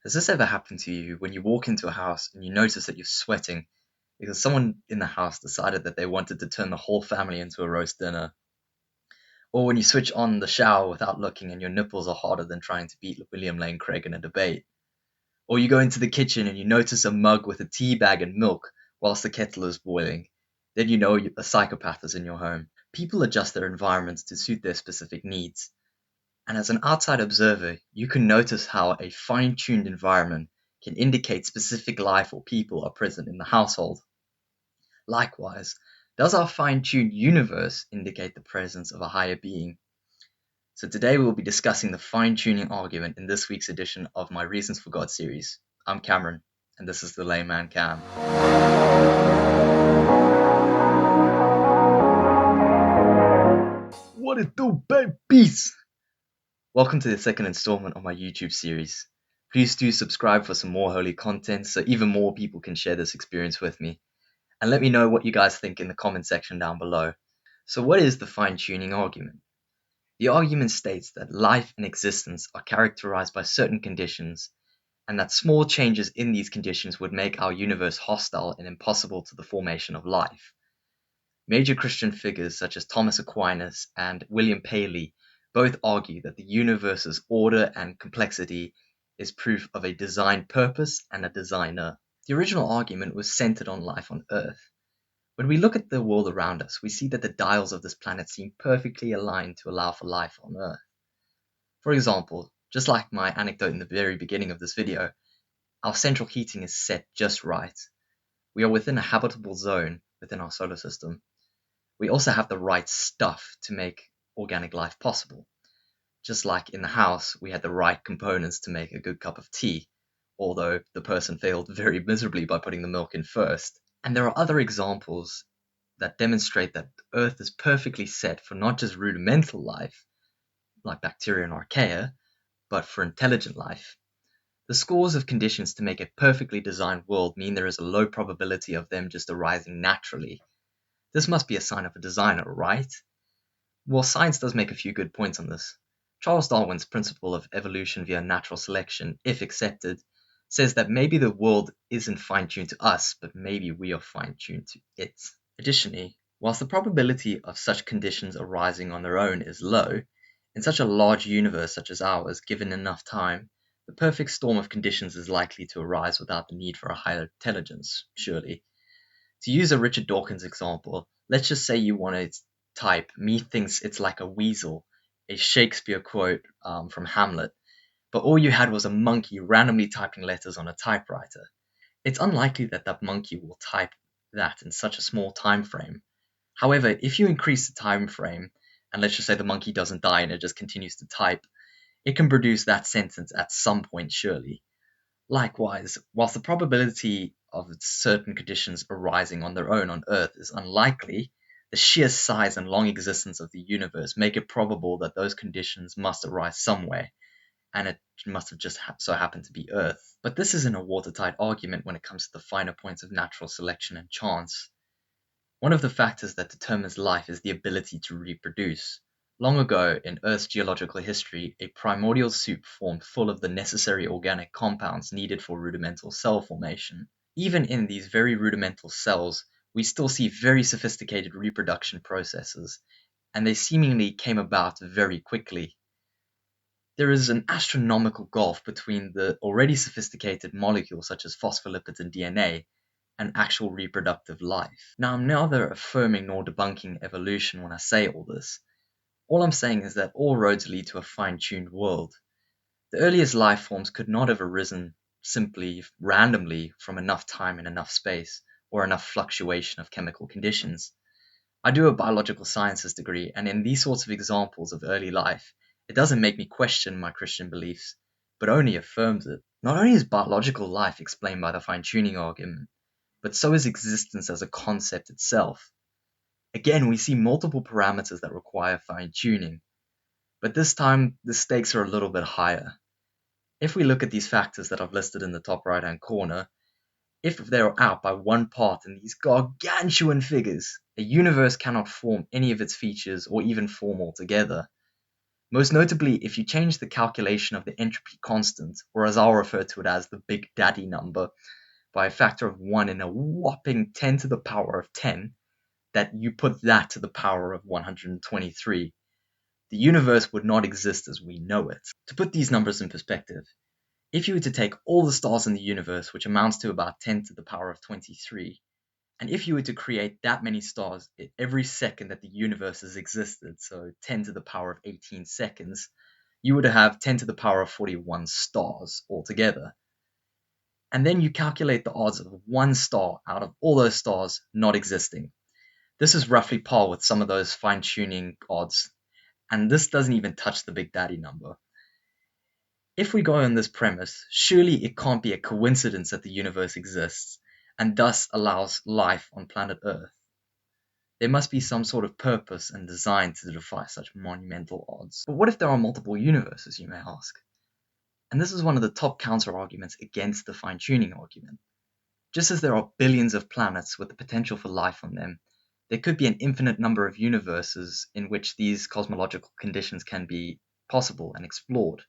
Has this ever happened to you when you walk into a house and you notice that you're sweating because someone in the house decided that they wanted to turn the whole family into a roast dinner? Or when you switch on the shower without looking and your nipples are harder than trying to beat William Lane Craig in a debate? Or you go into the kitchen and you notice a mug with a tea bag and milk whilst the kettle is boiling? Then you know a psychopath is in your home. People adjust their environments to suit their specific needs. And as an outside observer, you can notice how a fine-tuned environment can indicate specific life or people are present in the household. Likewise, does our fine-tuned universe indicate the presence of a higher being? So today we'll be discussing the fine-tuning argument in this week's edition of my Reasons for God series. I'm Cameron, and this is the Layman Cam. What it do, babies? Welcome to the second installment of my YouTube series. Please do subscribe for some more holy content so even more people can share this experience with me. And let me know what you guys think in the comment section down below. So what is the fine-tuning argument? The argument states that life and existence are characterized by certain conditions, and that small changes in these conditions would make our universe hostile and impossible to the formation of life. Major Christian figures such as Thomas Aquinas and William Paley both argue that the universe's order and complexity is proof of a design purpose and a designer. The original argument was centered on life on Earth. When we look at the world around us, we see that the dials of this planet seem perfectly aligned to allow for life on Earth. For example, just like my anecdote in the very beginning of this video, our central heating is set just right. We are within a habitable zone within our solar system. We also have the right stuff to make organic life possible. Just like in the house, we had the right components to make a good cup of tea, although the person failed very miserably by putting the milk in first. And there are other examples that demonstrate that Earth is perfectly set for not just rudimental life, like bacteria and archaea, but for intelligent life. The scores of conditions to make a perfectly designed world mean there is a low probability of them just arising naturally. This must be a sign of a designer, right? Well, science does make a few good points on this. Charles Darwin's principle of evolution via natural selection, if accepted, says that maybe the world isn't fine-tuned to us, but maybe we are fine-tuned to it. Additionally, whilst the probability of such conditions arising on their own is low, in such a large universe such as ours, given enough time, the perfect storm of conditions is likely to arise without the need for a higher intelligence, surely. To use a Richard Dawkins example, let's just say you want to type, "Me thinks it's like a weasel," a Shakespeare quote from Hamlet, but all you had was a monkey randomly typing letters on a typewriter. It's unlikely that that monkey will type that in such a small time frame. However, if you increase the time frame, and let's just say the monkey doesn't die and it just continues to type, it can produce that sentence at some point, surely. Likewise, whilst the probability of certain conditions arising on their own on Earth is unlikely, the sheer size and long existence of the universe make it probable that those conditions must arise somewhere, and it must have just so happened to be Earth. But this isn't a watertight argument when it comes to the finer points of natural selection and chance. One of the factors that determines life is the ability to reproduce. Long ago, in Earth's geological history, a primordial soup formed full of the necessary organic compounds needed for rudimental cell formation. Even in these very rudimental cells, we still see very sophisticated reproduction processes, and they seemingly came about very quickly. There is an astronomical gulf between the already sophisticated molecules such as phospholipids and DNA and actual reproductive life. Now, I'm neither affirming nor debunking evolution when I say all this. All I'm saying is that all roads lead to a fine-tuned world. The earliest life forms could not have arisen simply randomly from enough time and enough space, or enough fluctuation of chemical conditions. I do a biological sciences degree, and in these sorts of examples of early life, it doesn't make me question my Christian beliefs, but only affirms it. Not only is biological life explained by the fine-tuning argument, but so is existence as a concept itself. Again, we see multiple parameters that require fine-tuning, but this time the stakes are a little bit higher. If we look at these factors that I've listed in the top right-hand corner, if they're out by one part in these gargantuan figures, a universe cannot form any of its features or even form altogether. Most notably, if you change the calculation of the entropy constant, or as I'll refer to it as the Big Daddy number, by a factor of 1 in a whopping 10 to the power of 10, that you put that to the power of 123, the universe would not exist as we know it. To put these numbers in perspective, if you were to take all the stars in the universe, which amounts to about 10 to the power of 23, and if you were to create that many stars every second that the universe has existed, so 10 to the power of 18 seconds, you would have 10 to the power of 41 stars altogether. And then you calculate the odds of one star out of all those stars not existing. This is roughly par with some of those fine-tuning odds, and this doesn't even touch the Big Daddy number. If we go on this premise, surely it can't be a coincidence that the universe exists, and thus allows life on planet Earth. There must be some sort of purpose and design to defy such monumental odds. But what if there are multiple universes, you may ask? And this is one of the top counter-arguments against the fine-tuning argument. Just as there are billions of planets with the potential for life on them, there could be an infinite number of universes in which these cosmological conditions can be possible and explored.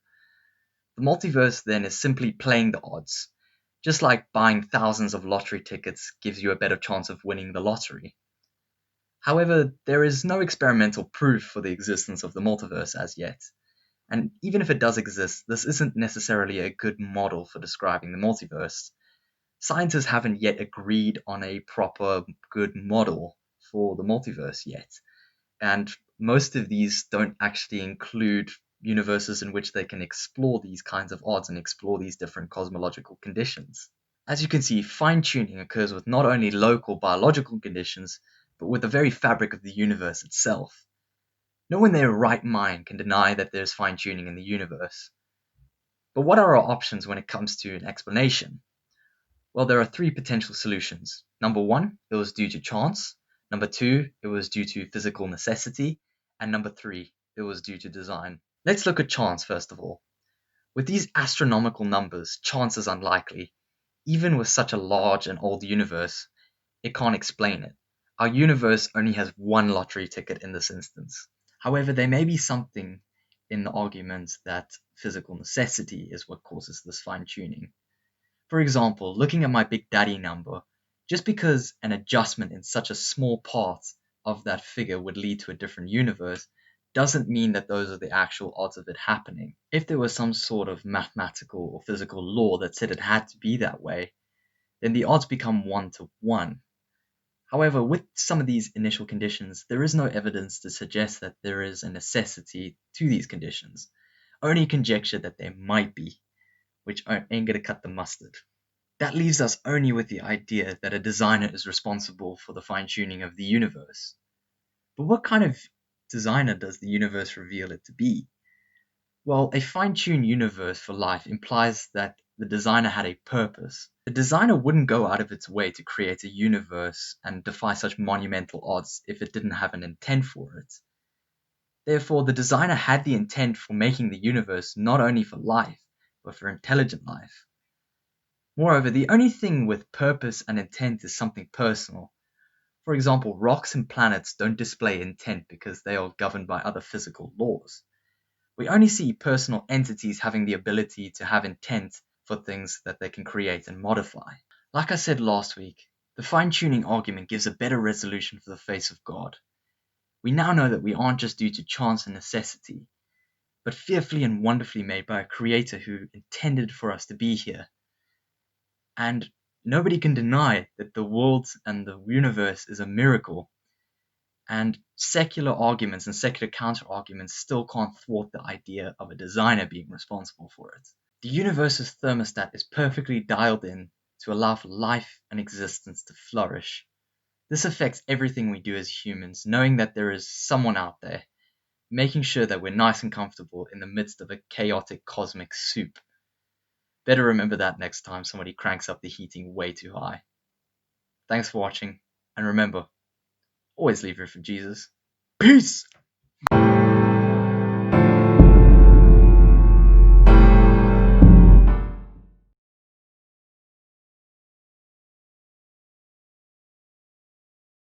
The multiverse then is simply playing the odds, just like buying thousands of lottery tickets gives you a better chance of winning the lottery. However, there is no experimental proof for the existence of the multiverse as yet, and even if it does exist, this isn't necessarily a good model for describing the multiverse. Scientists haven't yet agreed on a proper good model for the multiverse yet, and most of these don't actually include universes in which they can explore these kinds of odds and explore these different cosmological conditions. As you can see, fine-tuning occurs with not only local biological conditions, but with the very fabric of the universe itself. No one in their right mind can deny that there's fine-tuning in the universe. But what are our options when it comes to an explanation? Well, there are three potential solutions. Number one, it was due to chance. Number two, it was due to physical necessity. And number three, it was due to design. Let's look at chance first of all. With these astronomical numbers, chance is unlikely. Even with such a large and old universe, it can't explain it. Our universe only has one lottery ticket in this instance. However, there may be something in the argument that physical necessity is what causes this fine-tuning. For example, looking at my Big Daddy number, just because an adjustment in such a small part of that figure would lead to a different universe, doesn't mean that those are the actual odds of it happening. If there was some sort of mathematical or physical law that said it had to be that way, then the odds become 1 to 1. However, with some of these initial conditions, there is no evidence to suggest that there is a necessity to these conditions, only conjecture that there might be, which ain't gonna cut the mustard. That leaves us only with the idea that a designer is responsible for the fine-tuning of the universe. But what kind of designer does the universe reveal it to be? Well, a fine-tuned universe for life implies that the designer had a purpose. The designer wouldn't go out of its way to create a universe and defy such monumental odds if it didn't have an intent for it. Therefore, the designer had the intent for making the universe not only for life, but for intelligent life. Moreover, the only thing with purpose and intent is something personal. For example, rocks and planets don't display intent because they are governed by other physical laws. We only see personal entities having the ability to have intent for things that they can create and modify. Like I said last week, the fine-tuning argument gives a better resolution for the face of God. We now know that we aren't just due to chance and necessity, but fearfully and wonderfully made by a creator who intended for us to be here. And nobody can deny that the world and the universe is a miracle. And secular arguments and secular counter-arguments still can't thwart the idea of a designer being responsible for it. The universe's thermostat is perfectly dialed in to allow for life and existence to flourish. This affects everything we do as humans, knowing that there is someone out there, making sure that we're nice and comfortable in the midst of a chaotic cosmic soup. Better remember that next time somebody cranks up the heating way too high. Thanks for watching, and remember, always leave room for Jesus. Peace!